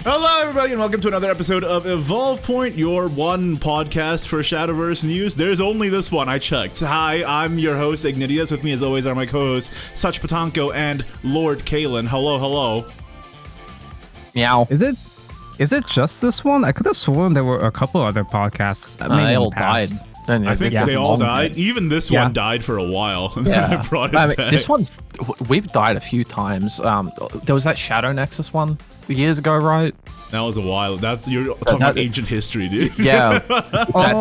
Hello, everybody, and welcome to another episode of Evolve Point, your one podcast for Shadowverse news. There's only this one, I checked. Hi, I'm your host, Ignideus. With me, as always, are my co-hosts, Such Patanko and Lord Kalen. Hello, hello. Meow. Is it just this one? I could have sworn there were a couple other podcasts. They all died. I think they all died. Even this one died for a while. Yeah. I brought it back. This one's... We've died a few times. There was that Shadow Nexus one years ago, right? That was a while. You're talking about ancient history, dude. Yeah.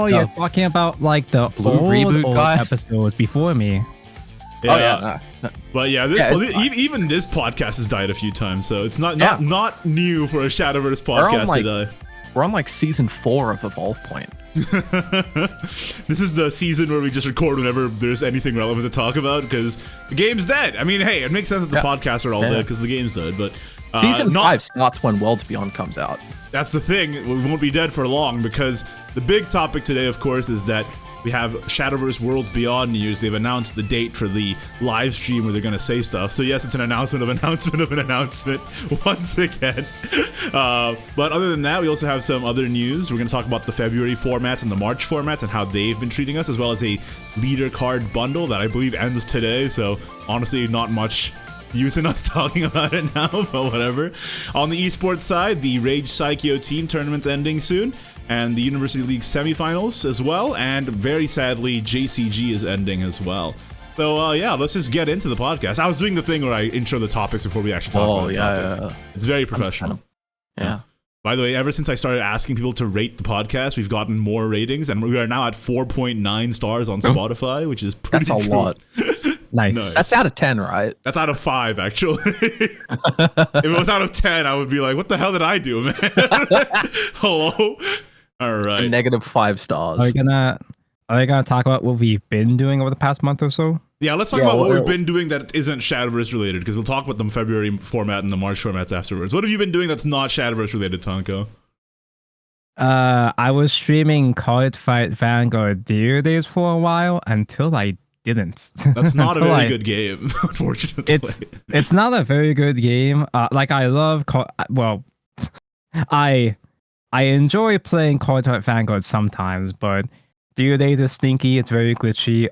You're talking about like the old episodes before me. Yeah. But yeah, even this podcast has died a few times, so it's not new for a Shadowverse podcast to die. We're on like season 4 of Evolve Point. This is the season where we just record whenever there's anything relevant to talk about because the game's dead. I mean, hey, it makes sense that the podcasts are all dead because the game's dead, but season 5 starts when Worlds Beyond comes out. That's the thing. We won't be dead for long because the big topic today, of course, is that we have Shadowverse Worlds Beyond news. They've announced the date for the live stream where they're going to say stuff. So yes, it's an announcement of an announcement once again. But other than that, we also have some other news. We're going to talk about the February formats and the March formats and how they've been treating us, as well as a leader card bundle that I believe ends today. So honestly, not much use in us talking about it now, but whatever. On the esports side, the Rage Psycho team tournament's ending soon, and the University League semifinals as well, and very sadly, JCG is ending as well. So yeah, let's just get into the podcast. I was doing the thing where I intro the topics before we actually talk about the topics. Yeah. It's very professional. Yeah. By the way, ever since I started asking people to rate the podcast, we've gotten more ratings, and we are now at 4.9 stars on Spotify, which is pretty That's a lot. Nice. That's out of 10, right? That's out of 5, actually. If it was out of 10, I would be like, what the hell did I do, man? Hello? All right. A negative 5 stars. Are we gonna talk about what we've been doing over the past month or so? Yeah, let's talk about what we've been doing that isn't Shadowverse related, because we'll talk about the February format and the March formats afterwards. What have you been doing that's not Shadowverse related, Tonko? I was streaming Card Fight Vanguard days for a while until I didn't. That's not a very good game, unfortunately. It's not a very good game. I love I enjoy playing Card Fight Vanguard sometimes, but days is stinky. It's very glitchy.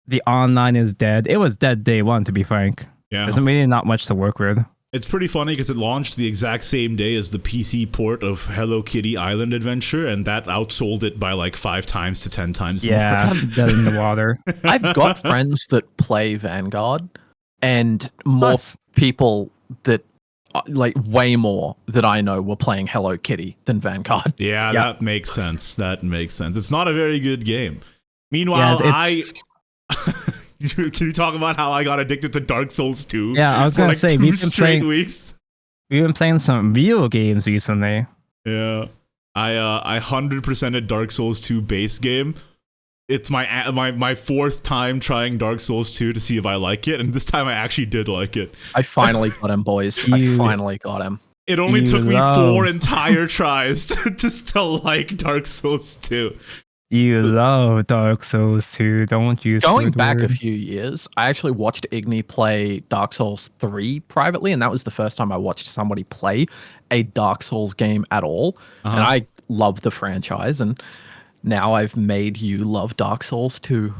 The online is dead. It was dead day one, to be frank. Yeah, there's really not much to work with. It's pretty funny because it launched the exact same day as the PC port of Hello Kitty Island Adventure, and that outsold it by like 5 times to 10 times more. Yeah, dead in the water. I've got friends that play Vanguard, and more people that, like, way more that I know were playing Hello Kitty than Vanguard. Yeah, that makes sense. It's not a very good game. Meanwhile, Can you talk about how I got addicted to Dark Souls 2? Yeah, I was going to say, we've been playing some video games recently. Yeah. I 100%ed Dark Souls 2 base game. It's my 4th time trying Dark Souls 2 to see if I like it, and this time I actually did like it. I finally got him, boys. I finally got him. It only took me 4 entire tries to like Dark Souls 2. You love Dark Souls 2, don't you? Going back a few years, I actually watched Igni play Dark Souls 3 privately, and that was the first time I watched somebody play a Dark Souls game at all. And I love the franchise, and now I've made you love Dark Souls 2.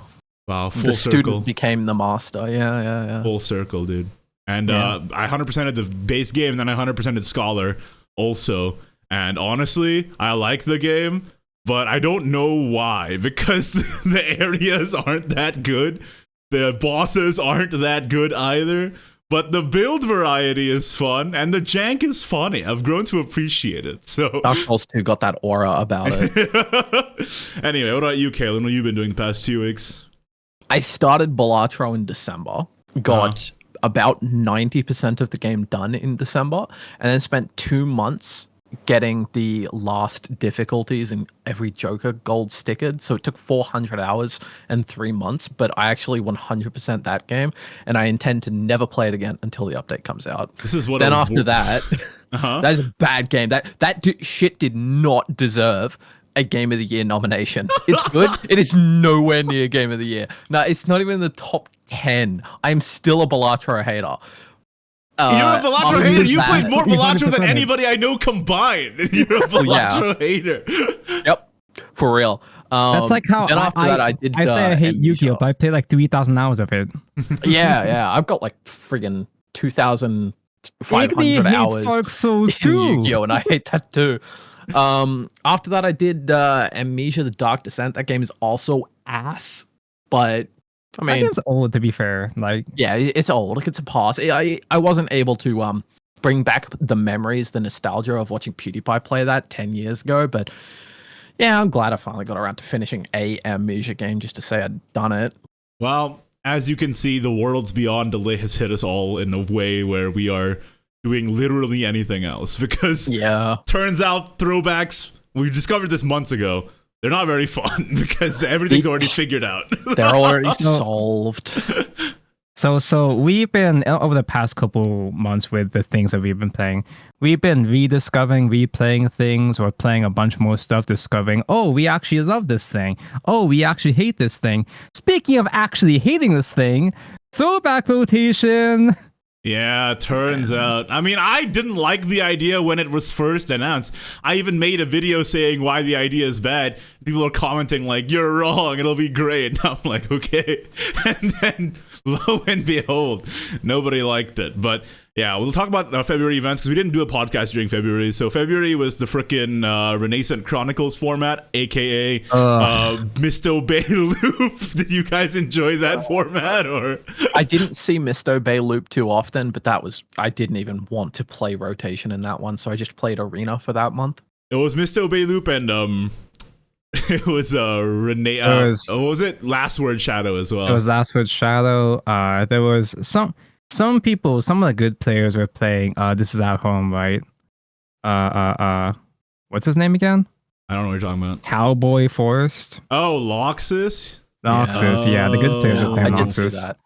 Wow, full circle. The student became the master. Yeah. Full circle, dude. And I 100%ed the base game, and then I 100%ed Scholar also. And honestly, I like the game, but I don't know why, because the areas aren't that good. The bosses aren't that good either. But the build variety is fun, and the jank is funny. I've grown to appreciate it. So Dark Souls 2 got that aura about it. Anyway, what about you, Kalen? What have you been doing the past 2 weeks? I started Balatro in December, got about 90% of the game done in December, and then spent 2 months getting the last difficulties in every Joker gold stickered. So it took 400 hours and 3 months, but I actually 100% that game, and I intend to never play it again until the update comes out. This is what. Then after that, that is a bad game. That shit did not deserve a Game of the Year nomination. It's good. It is nowhere near Game of the Year. No, it's not even in the top 10. I'm still a Balatro hater. You're a Balatro hater. You played more Balatro than 100%. anybody I know combined. You're a Balatro hater. Yep, for real. That's like how then after that, I did. I say I hate Yu-Gi-Oh, but I played like 3,000 hours of it. Yeah. I've got like friggin' 2,500 hours Dark Souls in too. Yu-Gi-Oh, and I hate that too. After that, I did Amnesia: The Dark Descent. That game is also ass, but I That mean, game's old, to be fair. Like, yeah, it's old. Like, it's a pass. I wasn't able to bring back the memories, the nostalgia of watching PewDiePie play that 10 years ago, but yeah, I'm glad I finally got around to finishing a Amnesia game just to say I'd done it. Well, as you can see, the Worlds Beyond delay has hit us all in a way where we are doing literally anything else, because turns out throwbacks, we discovered this months ago, they're not very fun because everything's already figured out. They're already solved. So we've been over the past couple months with the things that we've been playing. We've been rediscovering, replaying things, or playing a bunch more stuff, discovering, oh, we actually love this thing. Oh, we actually hate this thing. Speaking of actually hating this thing, throwback rotation. Yeah, turns out. I mean, I didn't like the idea when it was first announced. I even made a video saying why the idea is bad. People are commenting like, you're wrong, it'll be great. And I'm like, okay. And then, lo and behold, nobody liked it. But yeah, we'll talk about February events because we didn't do a podcast during February. So February was the frickin' Renaissance Chronicles format, aka Misto Bay Loop. Did you guys enjoy that format? Or I didn't see Misto Bay Loop too often, but I didn't even want to play rotation in that one, so I just played Arena for that month. It was Misto Bay Loop and it was Renee. What was it? Last Word Shadow as well. It was Last Word Shadow. There was some people, some of the good players were playing. This is at home, right? What's his name again? I don't know what you're talking about. Cowboy Forest. Oh, Loxus. Noxus, yeah, the good players were playing I did see Noxus. that.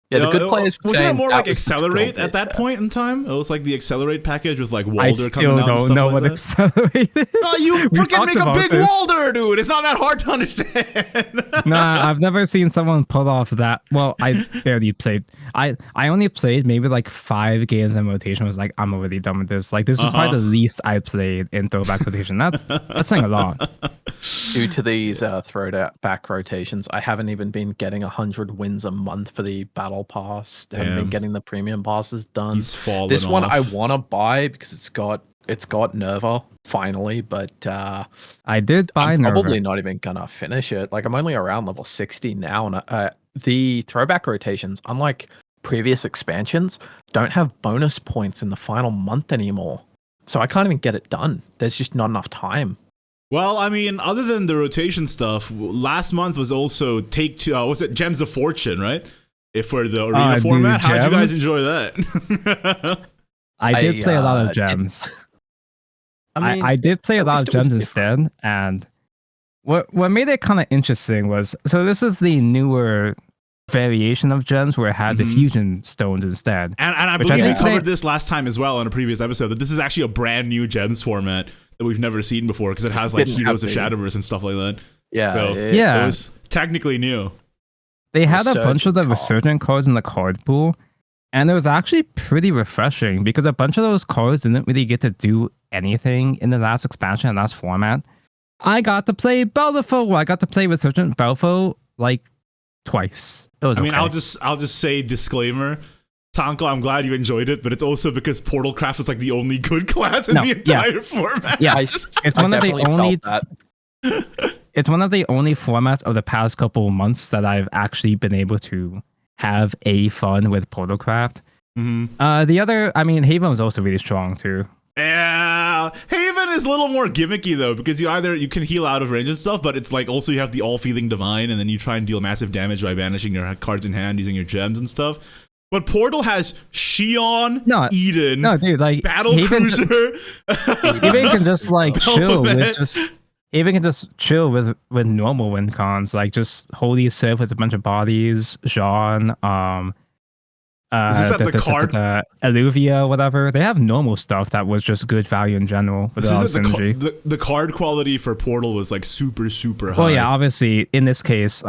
Yeah, the good players were wasn't it saying more that like was Accelerate difficult, at that point in time? It was like the Accelerate package with like Walder I coming still out and don't stuff know like what that. Accelerate is. Oh, you We freaking talked make a about big this. Walder, dude! It's not that hard to understand. Nah, I've never seen someone pull off that. Well, I barely played. I only played maybe like 5 games in rotation. I was like, I'm already done with this. Like, this is probably the least I played in throwback rotation. That's saying a lot. Due to these throwback rotations, I haven't even been getting 100 wins a month for the battle pass. I haven't been getting the premium passes done. He's fallen This one off. I want to buy because it's got Nerva finally, but I did buy I'm Nerva. probably not even gonna finish it. Like, I'm only around level 60 now, and the throwback rotations, unlike previous expansions, don't have bonus points in the final month anymore. So I can't even get it done. There's just not enough time. Well, I mean, other than the rotation stuff, last month was also Take Two. Was it Gems of Fortune, right? If for the arena format, how did you guys enjoy that? I did play a lot of gems. I did play a lot of gems instead, and what made it kind of interesting was, so this is the newer variation of gems where it had the fusion stones instead. And I believe we covered this last time as well in a previous episode, that this is actually a brand new gems format that we've never seen before because it has like Heroes of Shadowverse and stuff like that. Yeah, so it was technically new. They had a bunch of the resurgent cards in the card pool, and it was actually pretty refreshing because a bunch of those cards didn't really get to do anything in the last expansion and last format. I got to play Belfo. I got to play Resurgent Belfo like twice. It was. I mean, I'll just say disclaimer. Tanko, I'm glad you enjoyed it, but it's also because Portal Craft was like the only good class in the entire format. Yeah, it's one of the only. It's one of the only formats of the past couple of months that I've actually been able to have a fun with Portal Craft. The other, I mean, Haven was also really strong too. Yeah, Haven is a little more gimmicky though, because you can heal out of range and stuff, but it's like also you have the all-feeling divine, and then you try and deal massive damage by banishing your cards in hand using your gems and stuff. But Portal has Shion, Eden, dude, like Battle Haven Cruiser. Haven can just like chill with Haven can just chill with normal win cons, like just Holy Sith with a bunch of bodies, Jean, Alluvia, whatever. They have normal stuff that was just good value in general with the card quality for Portal was like super high. Well, yeah, obviously in this case,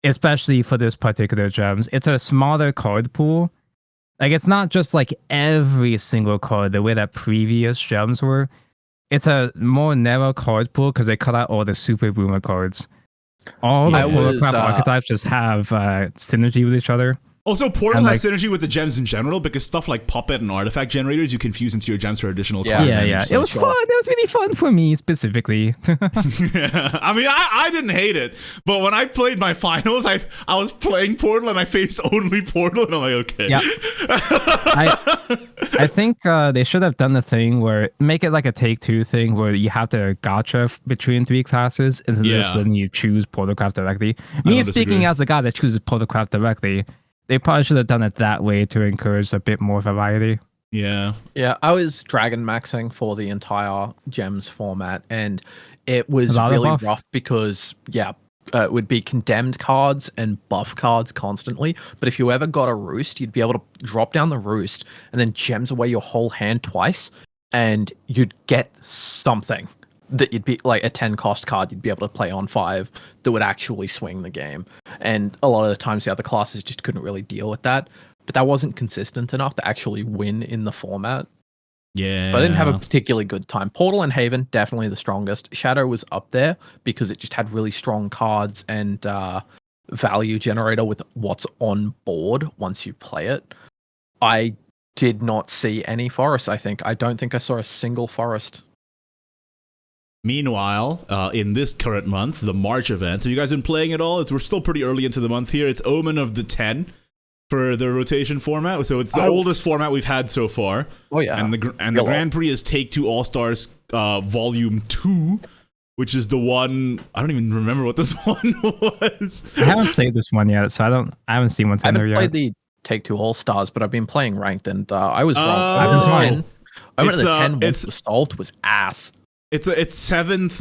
especially for this particular gems, it's a smaller card pool, Like it's not just like every single card the way that previous gems were. It's a more narrow card pool because they cut out all the super boomer cards. All the Portalcraft archetypes just have synergy with each other. Also, Portal has synergy with the gems in general because stuff like Puppet and Artifact Generators you can fuse into your gems for additional card advantage. It was fun. It was really fun for me specifically. I mean, I didn't hate it, but when I played my finals, I was playing Portal and I faced only Portal, and I'm like, okay. Yeah. I think they should have done the thing where make it like a take-two thing where you have to gacha between 3 classes and then you choose Portalcraft directly. Me speaking as the guy that chooses Portalcraft directly, they probably should have done it that way to encourage a bit more variety. Yeah. Yeah, I was dragon maxing for the entire gems format, and it was really rough because, it would be condemned cards and buff cards constantly. But if you ever got a roost, you'd be able to drop down the roost and then gems away your whole hand twice, and you'd get something that you'd be like a 10 cost card you'd be able to play on 5 that would actually swing the game. And a lot of the times the other classes just couldn't really deal with that. But that wasn't consistent enough to actually win in the format. Yeah. But I didn't have a particularly good time. Portal and Haven, definitely the strongest. Shadow was up there because it just had really strong cards and value generator with what's on board once you play it. I did not see any forest, I think. I don't think I saw a single forest. Meanwhile, in this current month, the March event, have you guys been playing at all? We're still pretty early into the month here. It's Omen of the 10 for the rotation format. So it's the oldest format we've had so far. Oh, yeah. And the Grand Prix is Take-Two All-Stars Volume 2, which is the one... I don't even remember what this one was. I haven't played this one yet, so I haven't seen what's in there yet. I haven't played the Take-Two All-Stars, but I've been playing Ranked, and I was wrong. I've been playing... Omen of the 10 once the Salt was ass. It's seventh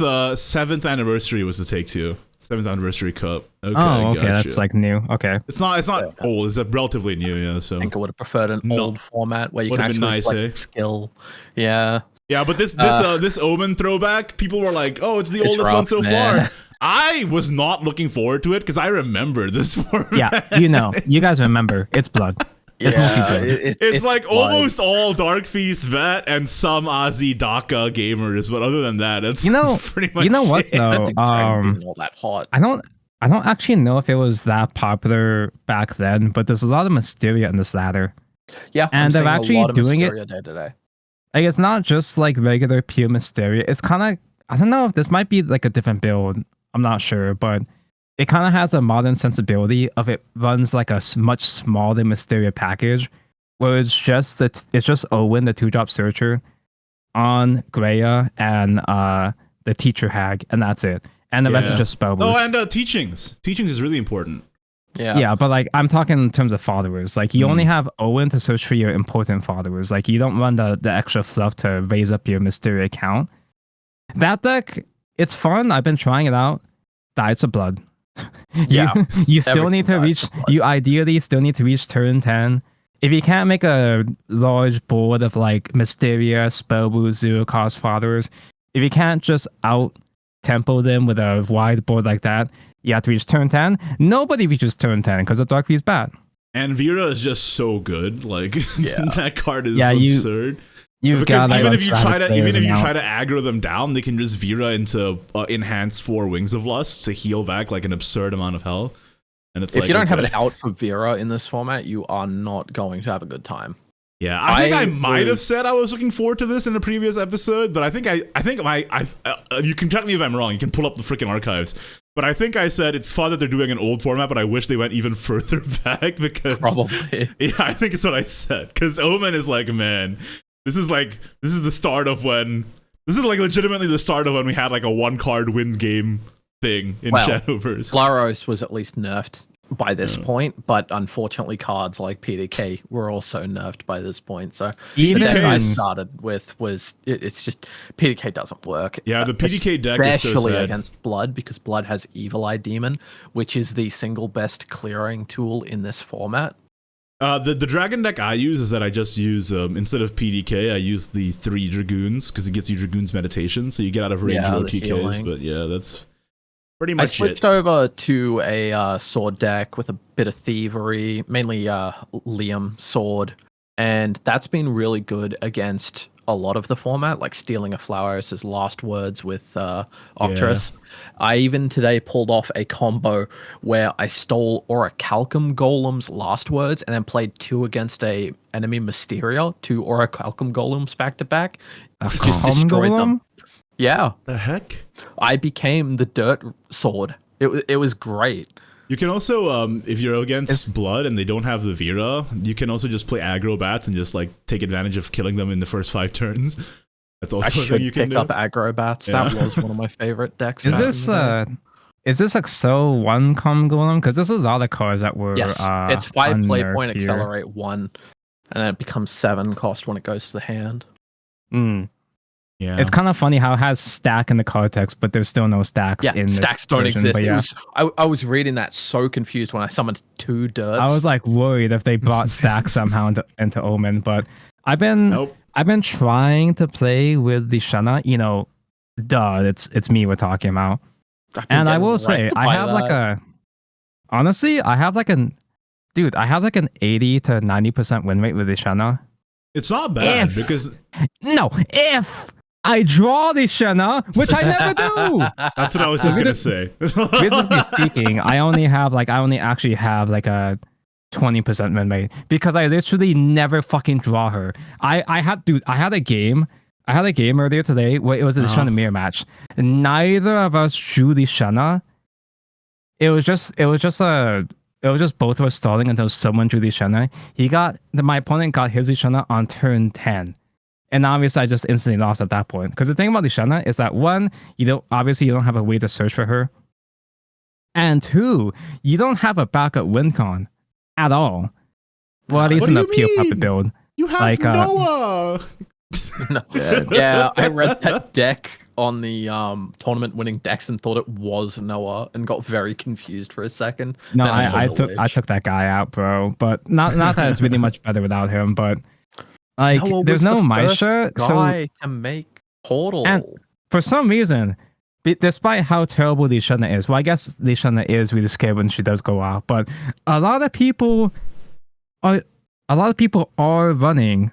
anniversary was the Take-Two 7th anniversary cup. Okay, gotcha. That's like new. Okay, it's not old. It's relatively new. Yeah, so I think I would have preferred an old format where you can actually play skill. Yeah. Yeah, but this Omen throwback, people were like, "Oh, it's the oldest one so far." I was not looking forward to it because I remember this format. Yeah, you guys remember. It's blood. It's like blood. Almost all Dark Feast vet and some Aussie DACA gamers, but other than that, it's pretty much. You know what though? All that hot. I don't actually know if it was that popular back then, but there's a lot of Mysteria in this ladder. Yeah, and they're actually doing it day to day. Like it's not just like regular pure Mysteria. It's kind of, I don't know if this might be like a different build. I'm not sure, but it kind of has a modern sensibility of it runs like a much smaller Mysteria package, where it's just Owen, the 2-drop searcher, on Greya and the teacher hag, and that's it. And the rest is just spell boost. Oh, and teachings. Teachings is really important. Yeah, but like I'm talking in terms of followers. Like you only have Owen to search for your important followers. Like you don't run the extra fluff to raise up your Mysteria count. That deck, it's fun. I've been trying it out. Dies of blood. You still need to reach. You ideally still need to reach turn 10. If you can't make a large board of like Mysteria, spell boost, 0-cost followers, if you can't just out tempo them with a wide board like that, you have to reach turn 10. Nobody reaches turn 10 because the Dark Beast bad. And Vera is just so good. Like that card is absurd. Even if you try to aggro them down, they can just Vera into enhance 4 Wings of Lust to heal back like an absurd amount of health. And it's if you don't have an out for Vera in this format, you are not going to have a good time. Yeah, I think I might have said I was looking forward to this in a previous episode, but I think you can correct me if I'm wrong. You can pull up the freaking archives. But I think I said it's fun that they're doing an old format, but I wish they went even further back because probably. Yeah, I think it's what I said because Omen is like, man. This is the start of when... This is like legitimately the start of when we had like a 1-card win game thing in Shadowverse. Glaros was at least nerfed by this point, but unfortunately cards like PDK were also nerfed by this point. So the deck I started with was... It's just... PDK doesn't work. Yeah, the PDK deck is so sad. Especially against Blood, because Blood has Evil Eye Demon, which is the single best clearing tool in this format. The dragon deck I use is that I just use instead of PDK, I use the 3 Dragoons because it gets you Dragoon's Meditation, so you get out of range OTKs. But yeah, that's pretty much it. I switched over to a sword deck with a bit of thievery, mainly Liam sword, and that's been really good against a lot of the format, like stealing a Flowers' last words with Octress. I even today pulled off a combo where I stole Orichalcum Golem's last words and then played 2 against a enemy Mysteria, 2 Orichalcum Golems back to back. Just destroyed them. Yeah. The heck? I became the dirt sword. It was great. You can also, if you're against Blood and they don't have the Vera, you can also just play aggro bats and just like take advantage of killing them in the first 5 turns. That's also a thing you can do. I should pick up aggro bats. Yeah. That was one of my favorite decks. Is this like so 1 com golem? Because this is all the cards that were it's 5 play point, here. accelerate 1, and then it becomes 7 cost when it goes to the hand. Yeah. It's kind of funny how it has stack in the card text, but there's still no stacks in this stacks don't version, exist. I was reading that so confused when I summoned 2 dirts. I was like worried if they brought stacks somehow into Omen, but I've been trying to play with the Shanna, you know, it's me we're talking about. And I will say, I have like I have like an 80 to 90% win rate with the Shanna. It's not bad if I draw the Shanna, which I never do. That's what I was just gonna say. Realistically speaking, I only actually have like a 20% win rate because I literally never fucking draw her. I had a game earlier today where it was a Shanna mirror match. Neither of us drew the Shanna. It was just both of us stalling until someone drew the Shanna. My opponent got his Shanna on turn 10. And obviously I just instantly lost at that point. Because the thing about the Shanna is that 1, you don't have a way to search for her. And 2, you don't have a backup win con at all. Well, at least in the Pure Puppet build. You have Noah! Yeah, I read that deck on the tournament winning decks and thought it was Noah and got very confused for a second. No, I took that guy out, bro. But not that it's really much better without him, but like there's no Maisha guy to make Portal. And for some reason, despite how terrible the Shanna is, well I guess the Shanna is really scared when she does go out, but a lot of people are running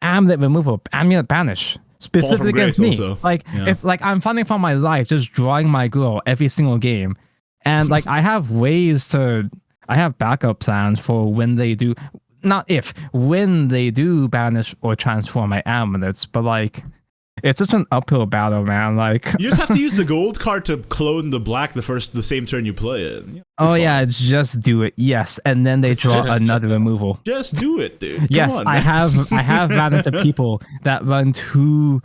Amulet removal, Amulet banish. Specifically against me. Also. It's like I'm fighting for my life, just drawing my girl every single game. And like I have backup plans for when they do banish or transform my amulets, but like it's such an uphill battle, man. Like you just have to use the gold card to clone the black the same turn you play it. Just do it. Yes, and then they draw another removal. Just do it, dude. Yes, I have ran into people that run 2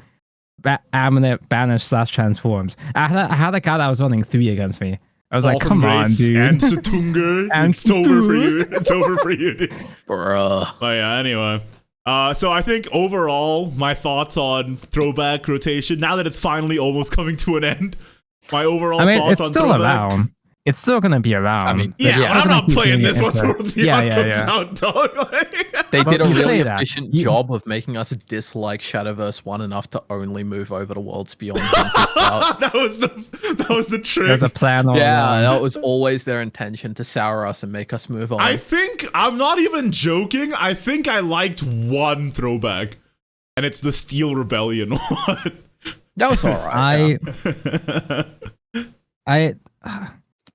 amulet banish / transforms. I had a guy that was running 3 against me. I was like, come on, dude. And Satunga. It's over for you. It's over for you, dude. Bruh. But yeah, anyway. So I think overall, my thoughts on Throwback rotation, now that it's finally almost coming to an end, my overall thoughts on still Throwback. Around. It's still going to be around. I mean, I'm not playing this once Worlds Beyond comes out, dog. They did a really efficient job of making us dislike Shadowverse 1 enough to only move over to Worlds Beyond. That was the trick. There's a plan all along. That was always their intention, to sour us and make us move on. I think, I'm not even joking, I think I liked 1 Throwback, and it's the Steel Rebellion one. That was alright.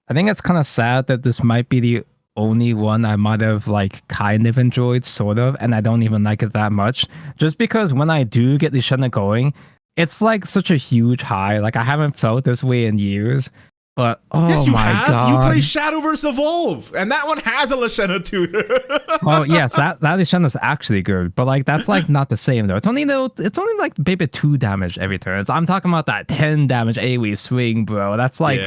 I think it's kind of sad that this might be the only one I might have like kind of enjoyed, sort of, and I don't even like it that much. Just because when I do get the Shanna going, it's like such a huge high. Like I haven't felt this way in years. But yes, you my have. God. You play Shadowverse Evolve, and that one has a Lashana tutor. Oh yes, that Lashana's actually good, but like that's like not the same though. It's only like maybe 2 damage every turn. So I'm talking about that 10 damage AoE swing, bro. That's like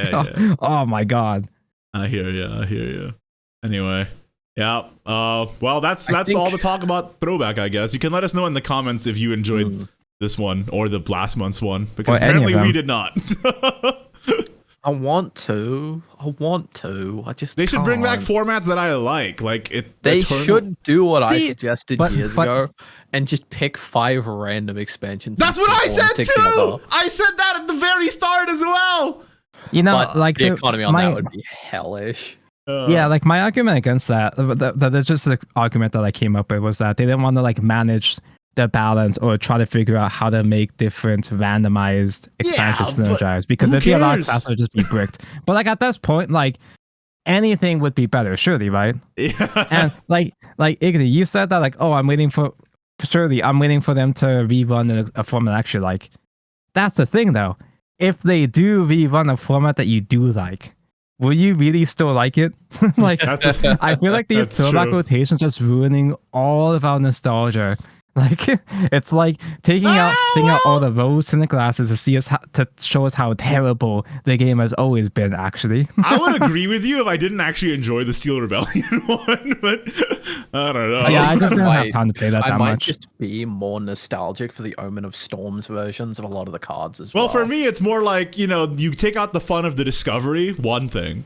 oh my God. I hear you. Anyway, yeah. Well, that's all the talk about Throwback, I guess. You can let us know in the comments if you enjoyed this one or the last month's one, because apparently we did not. I want to. I just They should bring back formats that I like. They should do what I suggested years ago and just pick 5 random expansions. That's what I said too. I said that at the very start as well. You know, but the economy on that would be hellish. Yeah, like my argument against that's just the argument that I came up with was that they didn't want to like manage the balance or try to figure out how to make different randomized expansions synergize, because it'd be a lot faster to just be bricked. But like at this point, like anything would be better, surely, right? Yeah. And like Iggy, you said that like, oh, I'm waiting for them to rerun a format. Actually, like that's the thing though. If they do rerun a format that you do like, will you really still like it? Like, I feel like these throwback rotations just ruining all of our nostalgia. Like, it's like taking out all the rose-tinted glasses to show us how terrible the game has always been. Actually, I would agree with you if I didn't actually enjoy the Steel Rebellion one, but I don't know. Yeah, I just don't have time to play that much. I might just be more nostalgic for the Omen of Storms versions of a lot of the cards as well. Well, for me, it's more like, you take out the fun of the discovery, one thing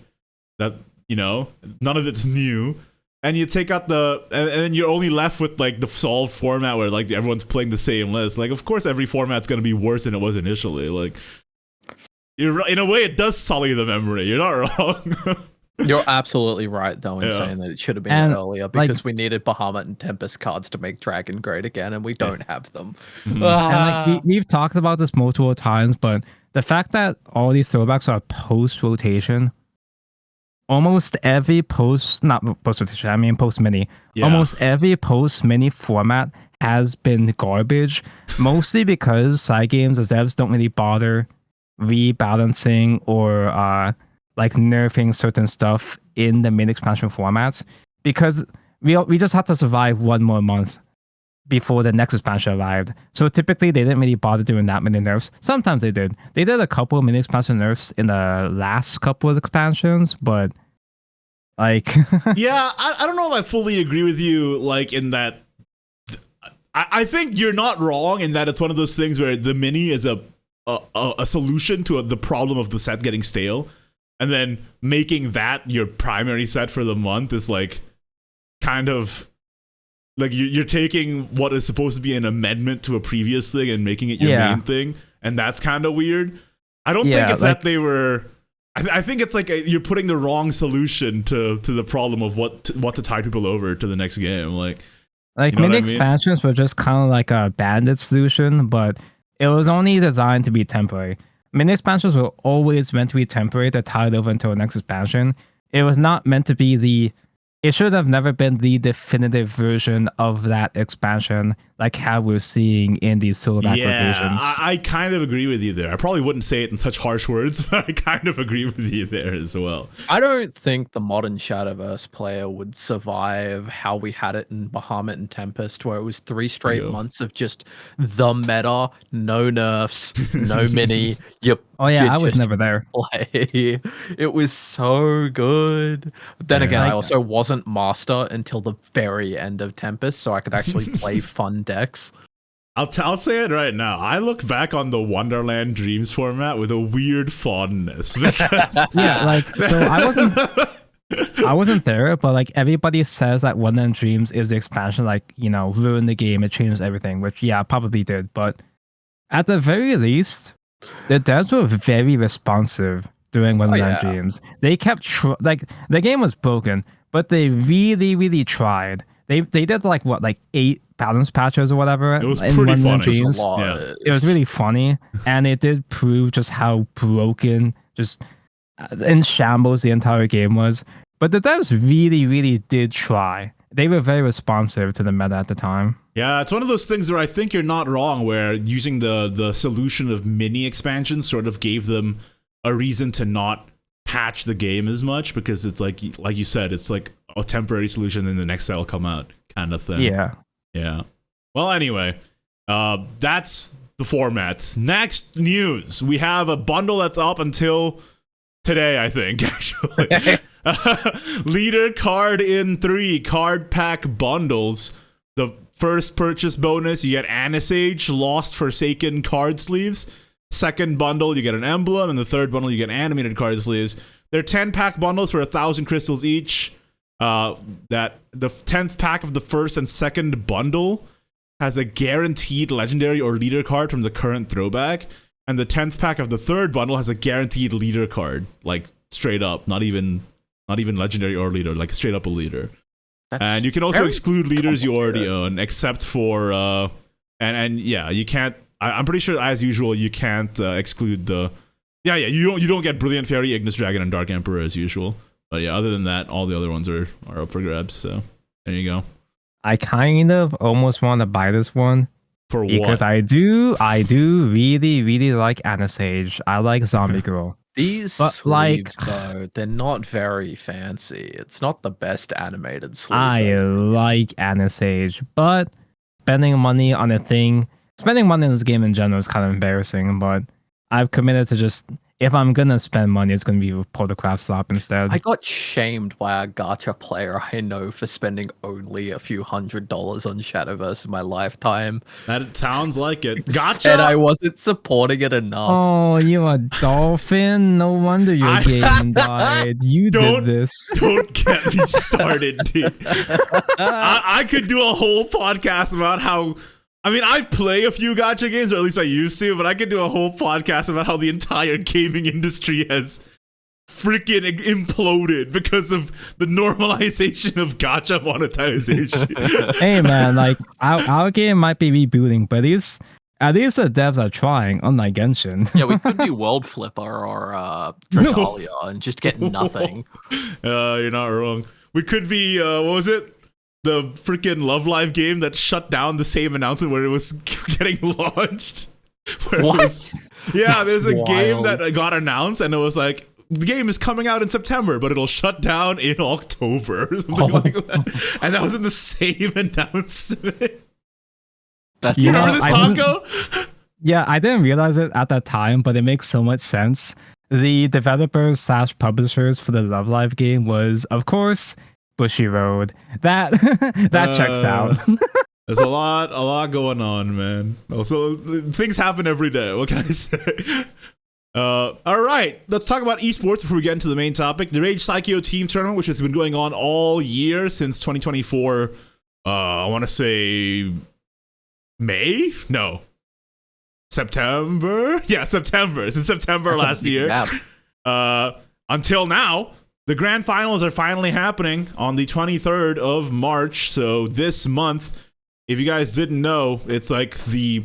that, none of it's new. And you take out and then you're only left with like the solved format where like everyone's playing the same list. Like, of course, every format's gonna be worse than it was initially. Like, in a way, it does sully the memory. You're not wrong. You're absolutely right, though, in saying that it should have been earlier, because we needed Bahamut and Tempest cards to make Dragon great again, and we don't have them. And like we've talked about this multiple times, but the fact that all these throwbacks are post rotation. Almost every post mini, almost every post mini format has been garbage, mostly because side games as devs don't really bother rebalancing or like nerfing certain stuff in the mid expansion formats, because we just had to survive one more month before the next expansion arrived. So typically they didn't really bother doing that many nerfs. Sometimes they did. They did a couple of mini expansion nerfs in the last couple of expansions, but like yeah, I don't know if I fully agree with you, like in that I think you're not wrong in that it's one of those things where the mini is a solution to the problem of the set getting stale, and then making that your primary set for the month is like kind of like you're taking what is supposed to be an amendment to a previous thing and making it your main thing, and that's kind of weird. I don't think it's like, that they were. I think it's like you're putting the wrong solution to the problem of what to tide people over to the next game. Like mini expansions were just kind of like a bandit solution, but it was only designed to be temporary. Mini expansions were always meant to be temporary to tide over until the next expansion. It was not meant to be it should have never been the definitive version of that expansion, like how we're seeing in these throwback rotations. I kind of agree with you there. I probably wouldn't say it in such harsh words, but I kind of agree with you there as well. I don't think the modern Shadowverse player would survive how we had it in Bahamut and Tempest, where it was 3 straight months of just the meta, no nerfs, no mini. I was never there. Play. It was so good. But then again, I also wasn't master until the very end of Tempest, so I could actually play fun decks. I'll say it right now. I look back on the Wonderland Dreams format with a weird fondness. Because so I wasn't there, but like everybody says that Wonderland Dreams is the expansion, like, ruined the game, it changed everything, which probably did. But at the very least, the devs were very responsive during Wonderland Dreams. They kept the game was broken, but they really, really tried. They did like 8 balance patches or whatever. It was pretty funny. Dreams. It was really funny, and it did prove just how broken, just in shambles the entire game was. But the devs really, really did try. They were very responsive to the meta at the time. Yeah, it's one of those things where I think you're not wrong, where using the solution of mini expansions sort of gave them a reason to not patch the game as much, because it's like you said, it's like a temporary solution and the next set will come out kind of thing. Yeah. Well, anyway, that's the formats. Next news, we have a bundle that's up until today, I think, actually. Leader card in 3 card pack bundles. The first purchase bonus, you get Anisage Lost Forsaken card sleeves. Second bundle, you get an emblem, and the third bundle, you get animated card sleeves. They're 10-pack bundles for 1,000 crystals each. That the 10th pack of the first and second bundle has a guaranteed legendary or leader card from the current throwback, and the 10th pack of the third bundle has a guaranteed leader card, like straight up, not even not even legendary or leader, like straight up a leader. And you can also very exclude leaders you already own, except for and yeah, you can't. I'm pretty sure, as usual, you can't exclude the. Yeah, you don't get Brilliant Fairy, Ignis Dragon, and Dark Emperor as usual. But yeah, other than that, all the other ones are up for grabs. So there you go. I kind of almost want to buy this one. For what? Because I do really like Anasage. I like Zombie Girl. These But, sleeves, though, they're not very fancy. It's not the best animated sleeves. I like Anasage, but spending money on this game in general is kind of embarrassing. But I've committed to just, if I'm gonna spend money, it's gonna be with Photocraft Slap instead. I got shamed by a gacha player I know for spending only a few $100 on Shadowverse in my lifetime. That sounds like it. Gotcha. Said I wasn't supporting it enough. Oh, you a dolphin? No wonder your game died. You did this. Don't get me started, dude. I could do a whole podcast about how. I mean, I play a few gacha games, or at least I used to, but I could do a whole podcast about how the entire gaming industry has freaking imploded because of the normalization of gacha monetization. Hey man, like our game might be rebooting, but at least the devs are trying, unlike Genshin. Yeah, we could be World Flipper or Dragalia and just get nothing. You're not wrong. We could be, what was it? The freaking Love Live game that shut down the same announcement where it was getting launched. What? There's a wild. game that got announced and it was like, the game is coming out in September, but it'll shut down in October or something like that. And that was in the same announcement. That's You remember this, Taco? Yeah, I didn't realize it at that time, but it makes so much sense. The developers / publishers for the Love Live game was, of course, Bushy Road. That checks out. There's a lot going on, man. Also, things happen every day. What can I say? All right, let's talk about esports before we get into the main topic. The Rage Psycho Team Tournament, which has been going on all year since 2024. I want to say May? No. September? Yeah, September. Since September last year. Until now. The grand finals are finally happening on the 23rd of March. So this month, if you guys didn't know, it's like the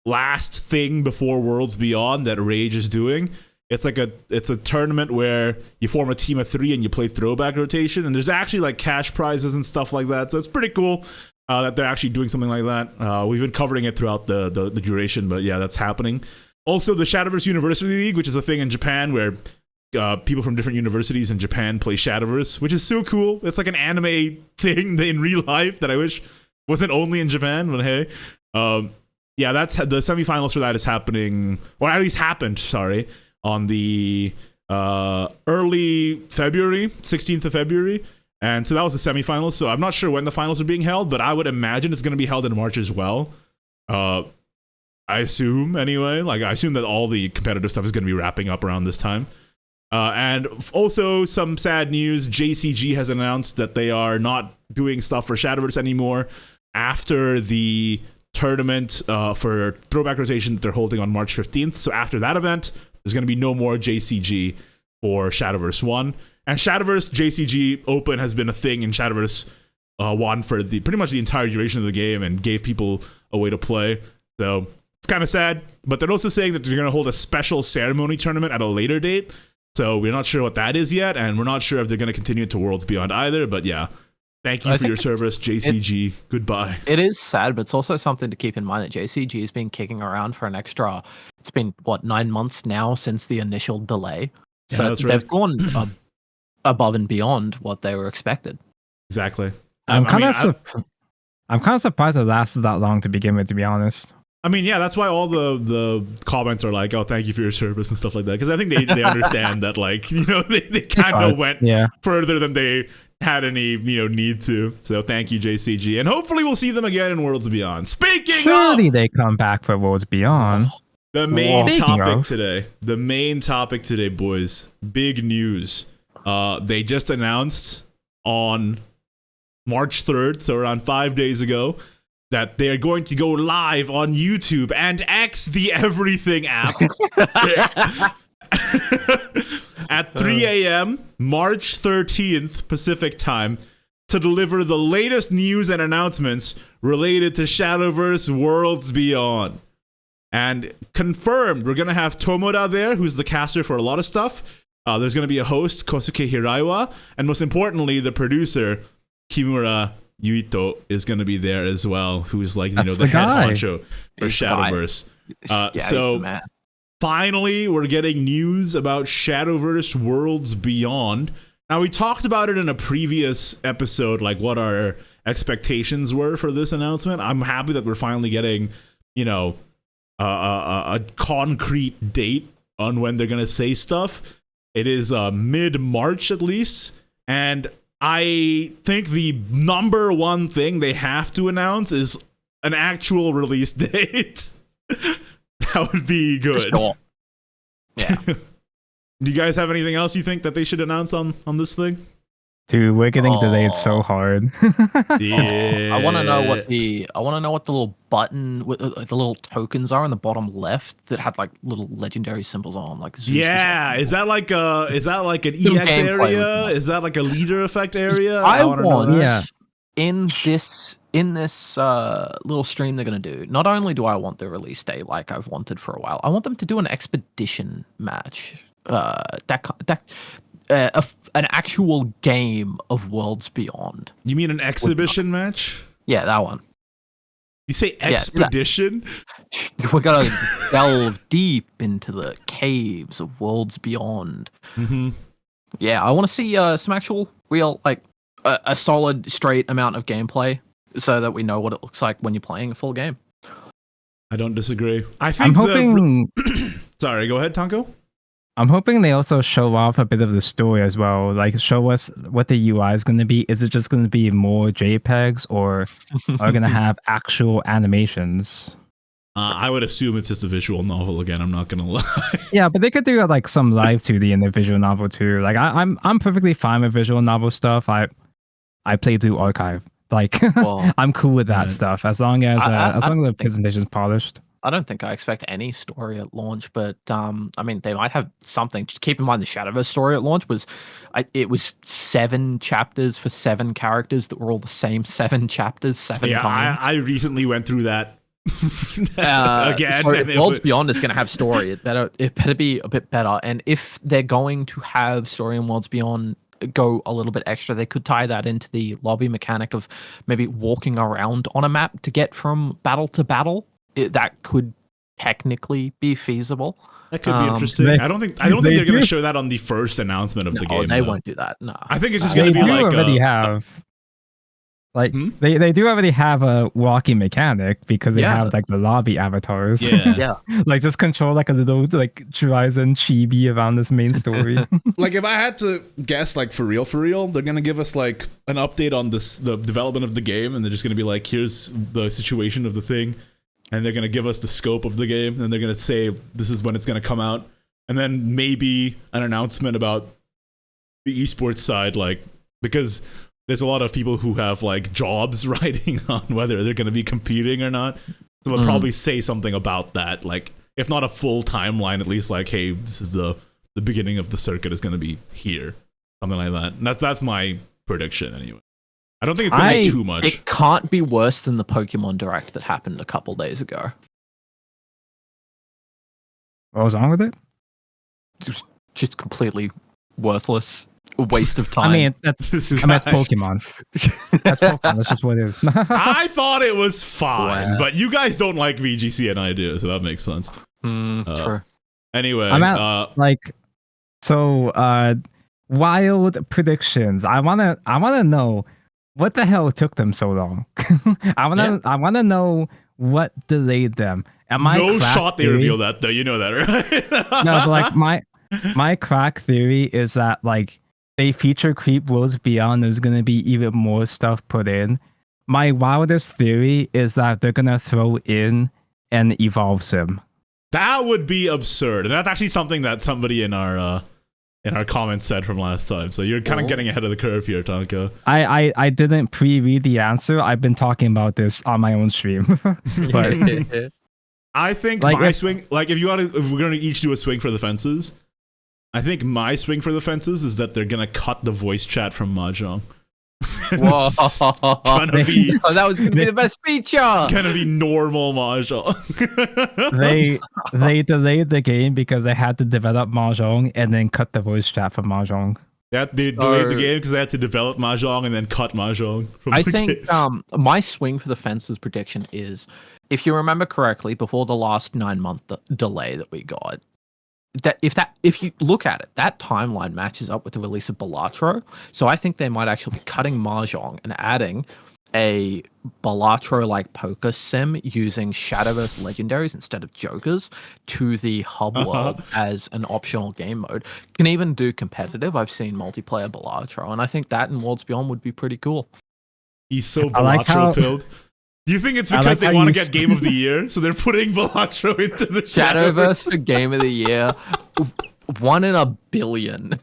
last thing before Worlds Beyond that Rage is doing. It's a tournament where you form a team of 3 and you play throwback rotation. And there's actually like cash prizes and stuff like that. So it's pretty cool that they're actually doing something like that. We've been covering it throughout the duration, but yeah, that's happening. Also, the Shadowverse University League, which is a thing in Japan where people from different universities in Japan play Shadowverse, which is so cool. It's like an anime thing in real life that I wish wasn't only in Japan, but hey. Yeah, that's the semifinals for that is happening, or at least happened, sorry, on the early February, 16th of February. And so that was the semifinals. So I'm not sure when the finals are being held, but I would imagine it's going to be held in March as well. I assume, anyway. Like, I assume that all the competitive stuff is going to be wrapping up around this time. And also some sad news, JCG has announced that they are not doing stuff for Shadowverse anymore after the tournament for Throwback Rotation that they're holding on March 15th. So after that event, there's going to be no more JCG for Shadowverse 1. And Shadowverse JCG Open has been a thing in Shadowverse 1 for pretty much the entire duration of the game and gave people a way to play. So it's kind of sad. But they're also saying that they're going to hold a special ceremony tournament at a later date. So we're not sure what that is yet, and we're not sure if they're going to continue to Worlds Beyond either, but yeah. Thank you for your service, JCG. Goodbye. It is sad, but it's also something to keep in mind that JCG has been kicking around for an extra, it's been, 9 months now since the initial delay. So yeah, that's right. They've gone above and beyond what they were expected. Exactly. I'm kind of surprised it lasted that long to begin with, to be honest. I mean, yeah, that's why all the comments are like, oh, thank you for your service and stuff like that. Because I think they understand that, like, they kind of went further than they had any, need to. So thank you, JCG. And hopefully we'll see them again in Worlds Beyond. Surely they come back for Worlds Beyond. The main topic today, boys. Big news. They just announced on March 3rd, so around 5 days ago, that they're going to go live on YouTube and X, the everything app. at 3 a.m. March 13th Pacific time to deliver the latest news and announcements related to Shadowverse Worlds Beyond. And confirmed, we're going to have Tomoda there, who's the caster for a lot of stuff. There's going to be a host, Kosuke Hiraiwa. And most importantly, the producer, Kimura Yuito, is going to be there as well, who's like, the head honcho for Shadowverse. So finally, we're getting news about Shadowverse Worlds Beyond. Now, we talked about it in a previous episode, like what our expectations were for this announcement. I'm happy that we're finally getting, a concrete date on when they're going to say stuff. It is mid-March at least, and I think the number one thing they have to announce is an actual release date. That would be good. Sure. Yeah. Do you guys have anything else you think that they should announce on this thing? Dude, we're getting delayed so hard. Yeah. I want to know what the little button, the little tokens are on the bottom left that had like little legendary symbols on, like Zeus. Yeah, is that like an EX area? Is that like a leader effect area? I want in this little stream they're gonna do. Not only do I want the release date like I've wanted for a while, I want them to do an expedition match. An actual game of Worlds Beyond. You mean an exhibition match? Yeah, that one. You say expedition? We're gonna delve deep into the caves of Worlds Beyond. Mm-hmm. Yeah, I want to see some actual real, like a solid, straight amount of gameplay, so that we know what it looks like when you're playing a full game. I don't disagree. I'm hoping. Sorry, go ahead, Tonko. I'm hoping they also show off a bit of the story as well. Like, show us what the UI is going to be. Is it just going to be more JPEGs, or are we going to have actual animations? I would assume it's just a visual novel again. I'm not going to lie. Yeah, but they could do like some live 2D in the visual novel too. Like, I'm perfectly fine with visual novel stuff. I played through Archive. Like, I'm cool with that stuff as long as the presentation's polished. I don't think I expect any story at launch, but I mean, they might have something. Just keep in mind the Shadowverse story at launch was 7 chapters for 7 characters that were all the same 7 chapters 7 times. I recently went through that again. So Worlds Beyond is going to have story. It better be a bit better. And if they're going to have story in Worlds Beyond go a little bit extra, they could tie that into the lobby mechanic of maybe walking around on a map to get from battle to battle. That could technically be feasible. That could be interesting. I don't think they're going to show that on the first announcement of the game. They won't do that. No, I think it's just going to be like they do already have a walking mechanic because they have like the lobby avatars. Yeah. Like just control like a little like Horizon chibi around this main story. Like if I had to guess, like for real, they're going to give us like an update on the development of the game, and they're just going to be like, here's the situation of the thing. And they're going to give us the scope of the game, and they're going to say this is when it's going to come out. And then maybe an announcement about the esports side, like, because there's a lot of people who have like jobs riding on whether they're going to be competing or not. So they'll probably say something about that, like, if not a full timeline, at least like, hey, this is the beginning of the circuit is going to be here. Something like that. And that's my prediction anyway. I don't think it's going to be too much. It can't be worse than the Pokemon Direct that happened a couple days ago. What was wrong with it? It was just completely worthless. A waste of time. I mean, that's Pokemon. That's Pokemon. That's just what it is. I thought it was fine, but you guys don't like VGC and idea, so that makes sense. True. Anyway, wild predictions. I wanna know what the hell took them so long. I wanna know what delayed them. No shot they reveal that though. You know that, right? No, but like my crack theory is that like they feature creep Worlds Beyond. There's gonna be even more stuff put in. My wildest theory is that they're gonna throw in an evolve sim. That would be absurd, and that's actually something that somebody in our comments said from last time. So you're kind of getting ahead of the curve here, Tonka. I didn't pre-read the answer. I've been talking about this on my own stream. But I think like my swing, like if we're gonna each do a swing for the fences, I think my swing for the fences is that they're gonna cut the voice chat from Mahjong. Whoa. Gonna be, that was going to be the best feature. Gonna be normal Mahjong. they delayed the game because they had to develop Mahjong and then cut the voice chat for Mahjong. They delayed the game because they had to develop Mahjong and then cut Mahjong. I think my swing for the fences prediction is, if you remember correctly, before the last 9-month delay that we got, if you look at it, that timeline matches up with the release of Balatro. So I think they might actually be cutting Mahjong and adding a Balatro-like poker sim using Shadowverse legendaries instead of jokers to the hub world as an optional game mode. Can even do competitive. I've seen multiplayer Balatro, and I think that in Worlds Beyond would be pretty cool. He's so Balatro-pilled. Do you think it's because they want to get Game of the Year, so they're putting Balatro into the Shadowverse for Game of the Year? 1 in a billion.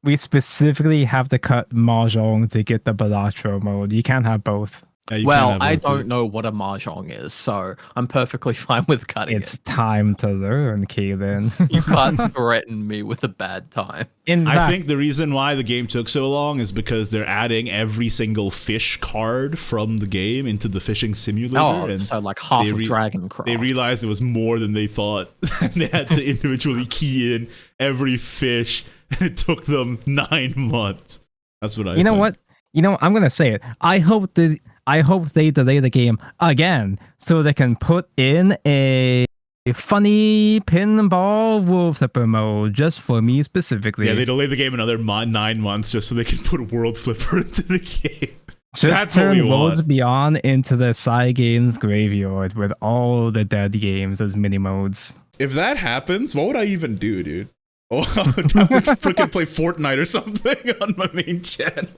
We specifically have to cut Mahjong to get the Balatro mode. You can't have both. Yeah, I don't know what a Mahjong is, so I'm perfectly fine with cutting It's time to learn, Kaden. You can't threaten me with a bad time. I think the reason why the game took so long is because they're adding every single fish card from the game into the fishing simulator. And so like half of Dragoncraft. They realized it was more than they thought, and they had to individually key in every fish, and it took them 9 months. That's what I think. You know what? I'm gonna say it. I hope they delay the game again so they can put in a funny pinball wolf flipper mode just for me specifically. Yeah, they delay the game another 9 months just so they can put World Flipper into the game. Just turn Worlds Beyond into the side games graveyard with all the dead games as mini modes. If that happens, what would I even do, dude? Oh, I'd have to freaking play Fortnite or something on my main channel.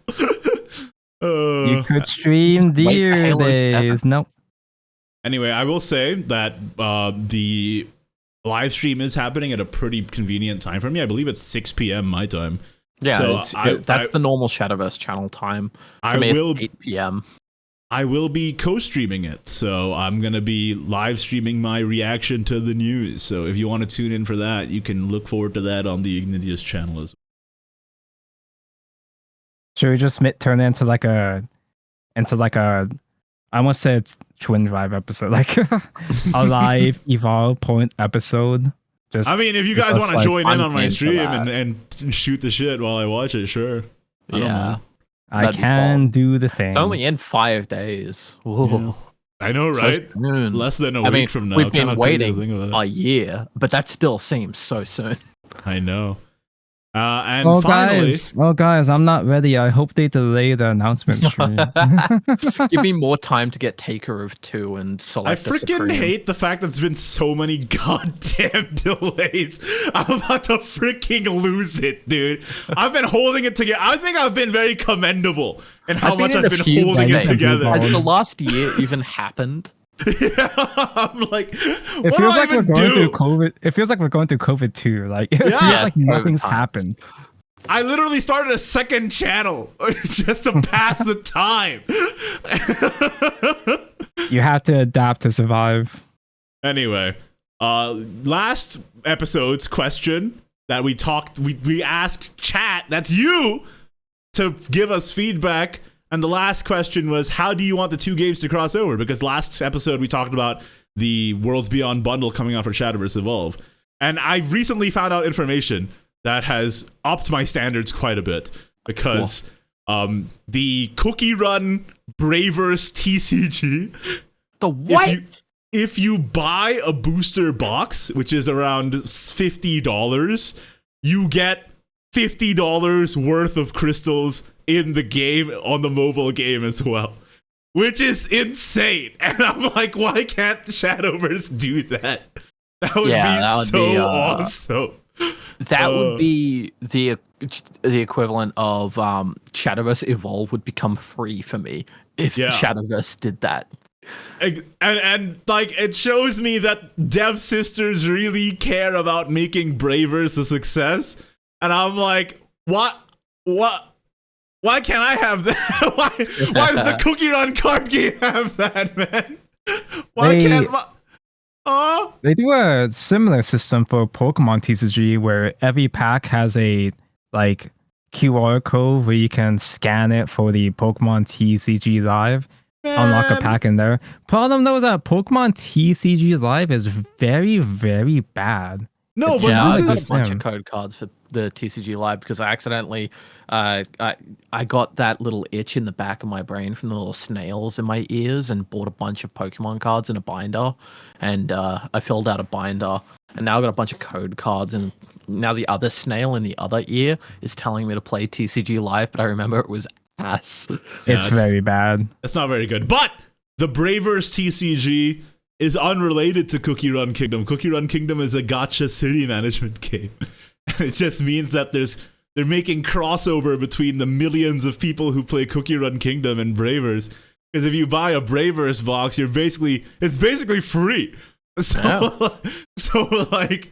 You could stream Deer Days. Nope. Anyway, I will say that the live stream is happening at a pretty convenient time for me. I believe it's 6 p.m. my time. Yeah, so that's the normal Shadowverse channel time. For me, it's 8 p.m. I will be co-streaming it, so I'm going to be live streaming my reaction to the news. So if you want to tune in for that, you can look forward to that on the Ignideus channel as well. Should we just turn it into like a, I almost said Twin Drive episode, like a live Evolve Point episode? I mean, if you guys want to join in on my stream and shoot the shit while I watch it, sure. I can do the thing. It's only in 5 days. Yeah. I know, right? So less than a week from now. We've been waiting a year, but that still seems so soon. I know. And finally, guys, I'm not ready. I hope they delay the announcement stream. Give me more time to get Taker of 2 and select. I freaking hate the fact that there's been so many goddamn delays. I'm about to freaking lose it, dude. I've been holding it together. I think I've been very commendable in how much I've been holding it together. Has the last year even happened? Yeah, I'm like, it feels like we're going through COVID. It feels like we're going through COVID too. Like it feels like nothing's happened. I literally started a second channel just to pass the time. You have to adapt to survive. Anyway, last episode's question that we asked chat, that's you, to give us feedback. And the last question was, how do you want the 2 games to cross over? Because last episode we talked about the Worlds Beyond bundle coming out for Shadowverse Evolve. And I recently found out information that has upped my standards quite a bit. Because the Cookie Run Braverse TCG... The what? If you buy a booster box, which is around $50, you get $50 worth of crystals in the game on the mobile game as well, which is insane. And I'm like, why can't Shadowverse do that? That would be awesome. That would be the equivalent of Shadowverse Evolve would become free for me if Shadowverse did that. And like, it shows me that Dev Sisters really care about making Braverse a success. And I'm like, what? Why can't I have that? Why does the Cookie Run card game have that, man? Why can't They do a similar system for Pokemon TCG where every pack has a like QR code where you can scan it for the Pokemon TCG Live. Unlock a pack in there. Problem though is that Pokemon TCG Live is very, very bad. No, but I this got is a bunch of code cards for the TCG Live because I accidentally, I got that little itch in the back of my brain from the little snails in my ears and bought a bunch of Pokemon cards in a binder, and I filled out a binder, and now I got a bunch of code cards, and now the other snail in the other ear is telling me to play TCG Live, but I remember it was ass. It's very bad. It's not very good. But the Bravers TCG is unrelated to Cookie Run Kingdom. Cookie Run Kingdom is a gacha city management game. It just means that they're making crossover between the millions of people who play Cookie Run Kingdom and Bravers. Because if you buy a Bravers box, it's basically free. So, so like,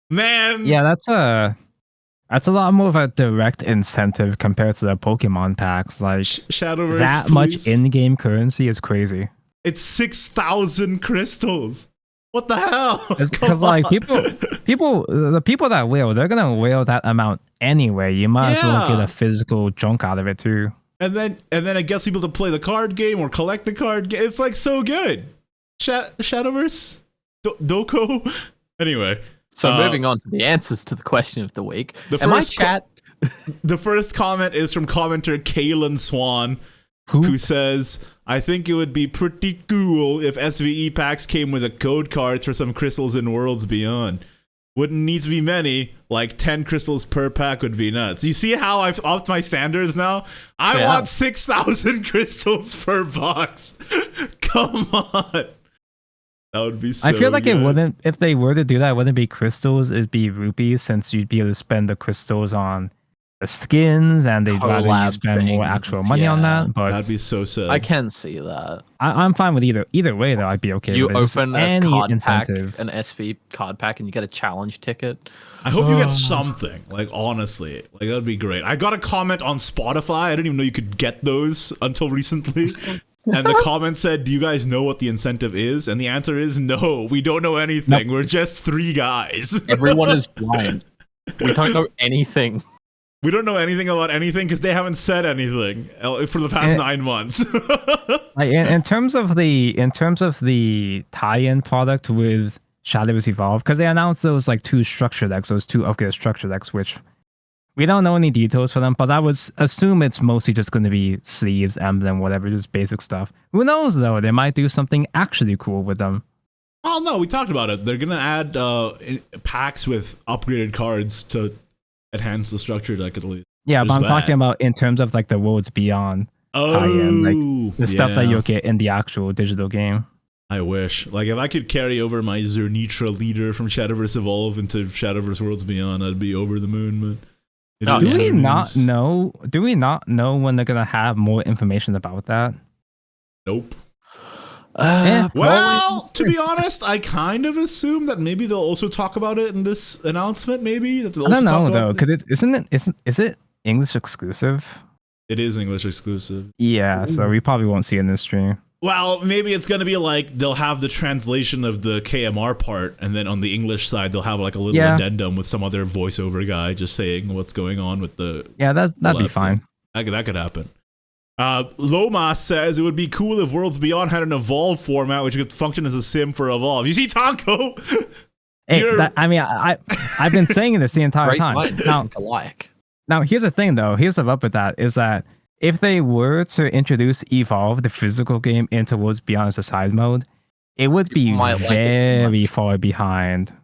man. Yeah, that's a lot more of a direct incentive compared to the Pokemon packs. Like Shadowverse, that much in-game currency is crazy. It's 6,000 crystals. What the hell? Because like the people that whale, they're gonna whale that amount anyway. You might as well get a physical chunk out of it too. And then it gets people to play the card game or collect the card game. It's like so good. Shadowverse, Doko. Anyway. So moving on to the answers to the question of the week. The first comment is from commenter Kalen Swan, who says, I think it would be pretty cool if SVE packs came with a code cards for some crystals in Worlds Beyond. Wouldn't need to be many, like 10 crystals per pack would be nuts. You see how I've upped my standards now? I want 6,000 crystals per box. Come on. That would be so I feel like good. It wouldn't, if they were to do that, it wouldn't be crystals, it'd be rupees, since you'd be able to spend the crystals on the skins, and they'd rather you spend more actual money on that. But that'd be so sad. I can see that. I'm fine with either way, though. I'd be okay you with it. Open a card incentive. pack, an SV card pack, and you get a challenge ticket. I hope you get something, like, honestly. Like, that'd be great. I got a comment on Spotify. I didn't even know you could get those until recently. And the comment said, do you guys know what the incentive is? And the answer is no, we don't know anything. Nope. We're just three guys. Everyone is blind. We don't know anything. We don't know anything about anything because they haven't said anything for the past 9 months. Like in terms of the tie-in product with Shadowverse Evolve, because they announced those like 2 structure decks, those 2 upgraded structure decks, which we don't know any details for them, but I would assume it's mostly just going to be sleeves, emblem, whatever, just basic stuff. Who knows, though? They might do something actually cool with them. Oh, no, we talked about it. They're going to add packs with upgraded cards to enhance the structure deck at least. Yeah, but I'm talking about in terms of like the Worlds Beyond tie-in, like the stuff that you'll get in the actual digital game. I wish. Like, if I could carry over my Zernitra leader from Shadowverse Evolve into Shadowverse Worlds Beyond, I'd be over the moon, man. Do we not know when they're gonna have more information about that? Nope. Well, to be honest, I kind of assume that maybe they'll also talk about it in this announcement. Maybe that they'll also I don't know talk though, because is it English exclusive? It is English exclusive. Yeah, so we probably won't see it in this stream. Well, maybe it's gonna be like they'll have the translation of the KMR part, and then on the English side they'll have like a little addendum with some other voiceover guy just saying what's going on with the. Yeah, that'd be fine. That could happen. Lomas says it would be cool if Worlds Beyond had an Evolve format which could function as a sim for Evolve. You see, Tonko? I've been saying this the entire time. Now, here's the thing, though. Here's the rub with that is that if they were to introduce Evolve, the physical game, into Worlds Beyond as a side mode, it would be very far behind.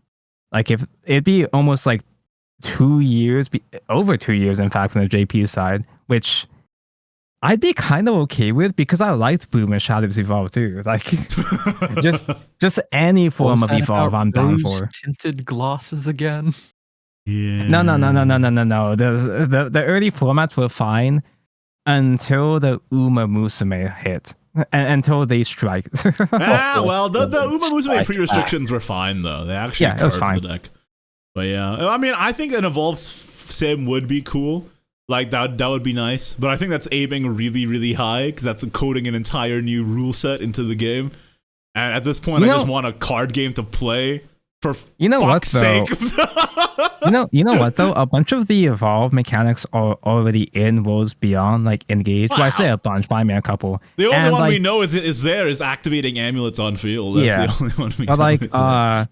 Like, if it'd be almost like 2 years, over 2 years, in fact, from the JP side, which I'd be kind of okay with because I liked Boom and Shadowverse Evolve too. Like, just any form of Evolve, I'm down for. Tinted glasses again. Yeah. No. The early formats were fine until the Uma Musume hit. Until they strike. Well, the Uma Musume pre-restrictions were fine though. They actually it was fine. The deck. But yeah, I mean, I think an Evolve sim would be cool. Like that would be nice. But I think that's aiming really, really high because that's coding an entire new rule set into the game. And at this point, I just want a card game to play. For fuck's sake. you know what though? A bunch of the evolve mechanics are already in Worlds Beyond, like engaged. Wow. Well, I say a bunch, but I mean a couple. The only one we know is activating amulets on field. That's the only one we know.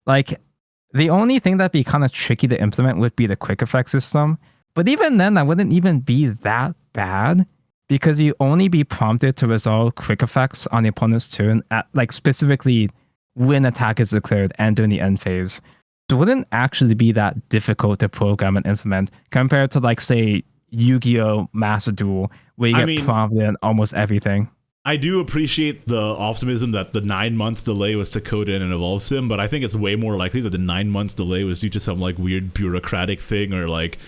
Like the only thing that'd be kind of tricky to implement would be the quick effect system. But even then, that wouldn't even be that bad because you only be prompted to resolve quick effects on the opponent's turn at like specifically when attack is declared and during the end phase. So it wouldn't actually be that difficult to program and implement compared to like say Yu-Gi-Oh! Master Duel where you get prompted in almost everything. I do appreciate the optimism that the 9 months delay was to code in and evolve sim, but I think it's way more likely that the 9 months delay was due to some like weird bureaucratic thing or like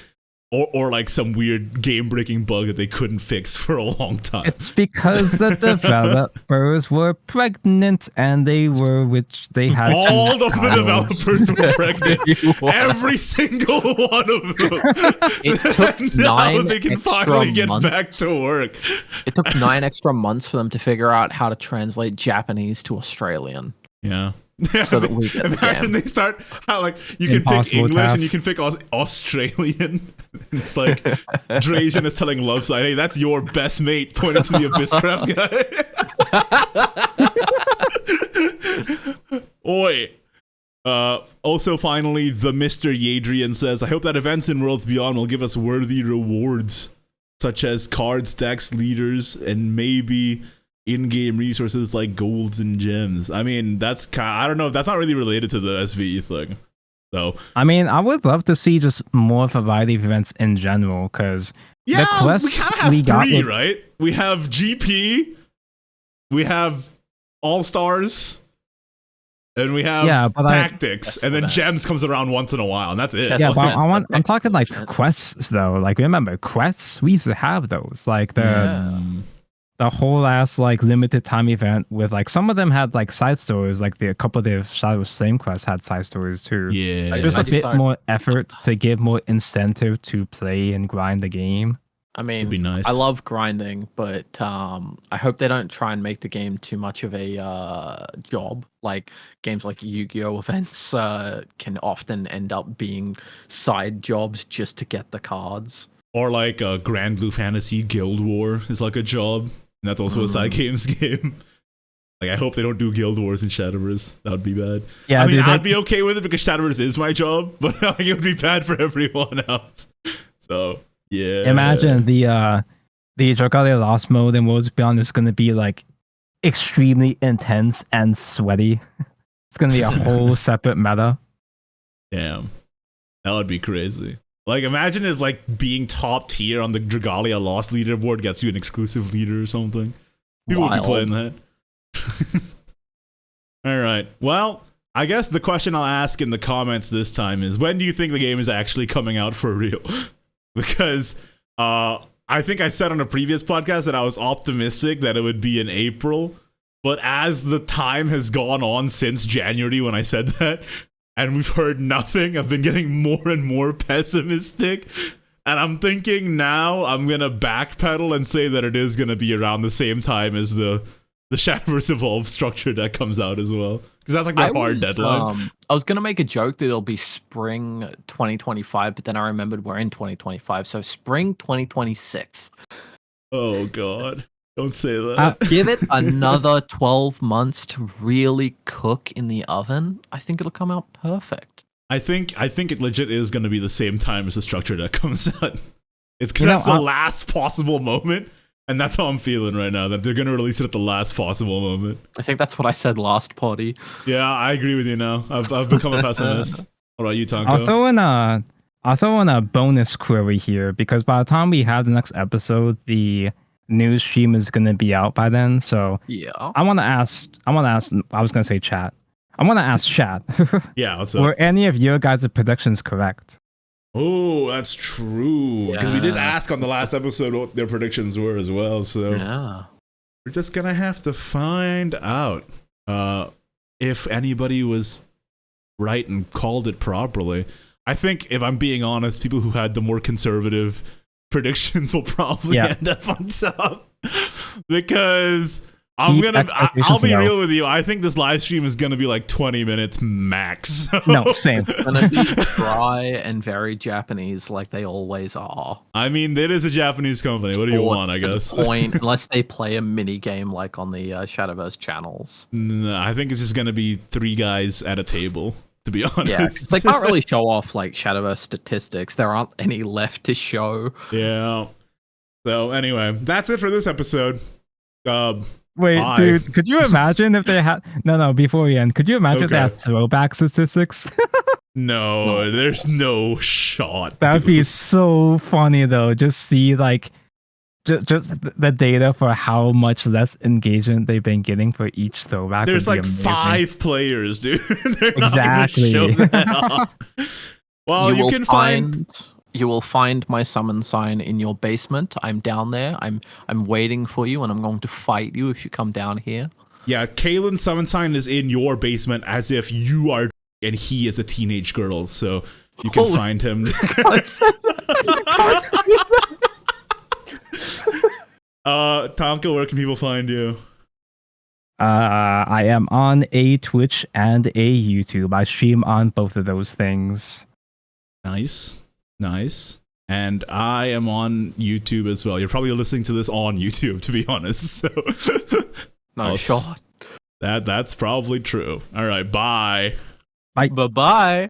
or like some weird game-breaking bug that they couldn't fix for a long time. It's because the developers were pregnant and they had all of the developers were pregnant. Every single one of them. It took now they can finally get back to work. It took 9 extra months for them to figure out how to translate Japanese to Australian. Yeah. So that we get imagine they start how like you can pick English and you can pick Australian. It's like Drajan is telling Love Side, hey, that's your best mate, pointing to the Abysscraft guy. Oi. Also, finally, the Mr. Yadrian says, I hope that events in Worlds Beyond will give us worthy rewards, such as cards, decks, leaders, and maybe in-game resources like golds and gems. I mean, I don't know, that's not really related to the SVE thing. So I mean, I would love to see just more variety of events in general, because the quests we kind of have three, right? We have GP, we have All-Stars, and we have Tactics, and then Gems comes around once in a while, and that's it. Yeah, but I'm talking like quests though. Like remember, quests, we used to have those. Like the whole ass like limited time event with like some of them had like side stories, like a couple of the Shadowverse Flame quests had side stories too. Yeah, like, there's a bit more effort to give more incentive to play and grind the game. I mean, it'd be nice. I love grinding, but I hope they don't try and make the game too much of a job. Like games like Yu-Gi-Oh! Events can often end up being side jobs just to get the cards. Or like a Grand Blue Fantasy Guild War is like a job. And that's also a side games game. Like, I hope they don't do Guild Wars in Shadowverse. That would be bad. Yeah, I mean, I'd be okay with it because Shadowverse is my job, but like, it would be bad for everyone else. So, yeah. Imagine the Dragalia Lost mode in Worlds Beyond is going to be like extremely intense and sweaty. It's going to be a whole separate meta. Damn. That would be crazy. Like, imagine if, like, being top tier on the Dragalia Lost leaderboard gets you an exclusive leader or something. People would be playing that. Alright. Well, I guess the question I'll ask in the comments this time is, when do you think the game is actually coming out for real? Because, I think I said on a previous podcast that I was optimistic that it would be in April. But as the time has gone on since January when I said that, and we've heard nothing, I've been getting more and more pessimistic. And I'm thinking now I'm going to backpedal and say that it is going to be around the same time as the Shadowverse Evolve structure that comes out as well. Because that's like the hard deadline. I was going to make a joke that it'll be spring 2025, but then I remembered we're in 2025. So spring 2026. Oh, God. Don't say that. Give it another 12 months to really cook in the oven. I think it'll come out perfect. I think it legit is going to be the same time as the structure that comes out. It's because that's the last possible moment, and that's how I'm feeling right now, that they're going to release it at the last possible moment. I think that's what I said last potty. Yeah, I agree with you now. I've become a pessimist. What about you, Tonko? I'll throw in a bonus query here, because by the time we have the next episode, the news stream is going to be out by then. So yeah, I want to ask, I was going to say chat. I want to ask chat. Yeah, what's up? Were any of your guys' predictions correct? Oh, that's true. Because we did ask on the last episode what their predictions were as well. So we're just going to have to find out if anybody was right and called it properly. I think, if I'm being honest, people who had the more conservative predictions will probably end up on top. Because expectations I'll be low. real with you. I think this live stream is gonna be like 20 minutes max. No, same. It's gonna be dry and very Japanese, like they always are. I mean, it is a Japanese company. What do you want? I To the guess. Point, unless they play a mini game like on the Shadowverse channels. No, I think it's just gonna be 3 guys at a table. To be honest. Yeah, 'cause they can't really show off like Shadowverse statistics. There aren't any left to show. Yeah. So anyway, that's it for this episode. Wait, Bye. dude, could you imagine if they had... No, before we end, could you imagine if they Okay. had throwback statistics? No, there's no shot. That would be so funny, though. Just see, like, just the data for how much less engagement they've been getting for each throwback. There's would be like amazing. 5 players, dude. They're Exactly. not gonna show that off. Well, you will can find... You will find my summon sign in your basement. I'm down there. I'm waiting for you, and I'm going to fight you if you come down here. Yeah, Kalen's summon sign is in your basement as if you are and he is a teenage girl, so you can Holy- find him. Tonka, where can people find you? I am on a Twitch and a YouTube. I stream on both of those things. Nice. And I am on YouTube as well. You're probably listening to this on YouTube, to be honest. So No shot. that's probably true. All right, bye. Bye-bye.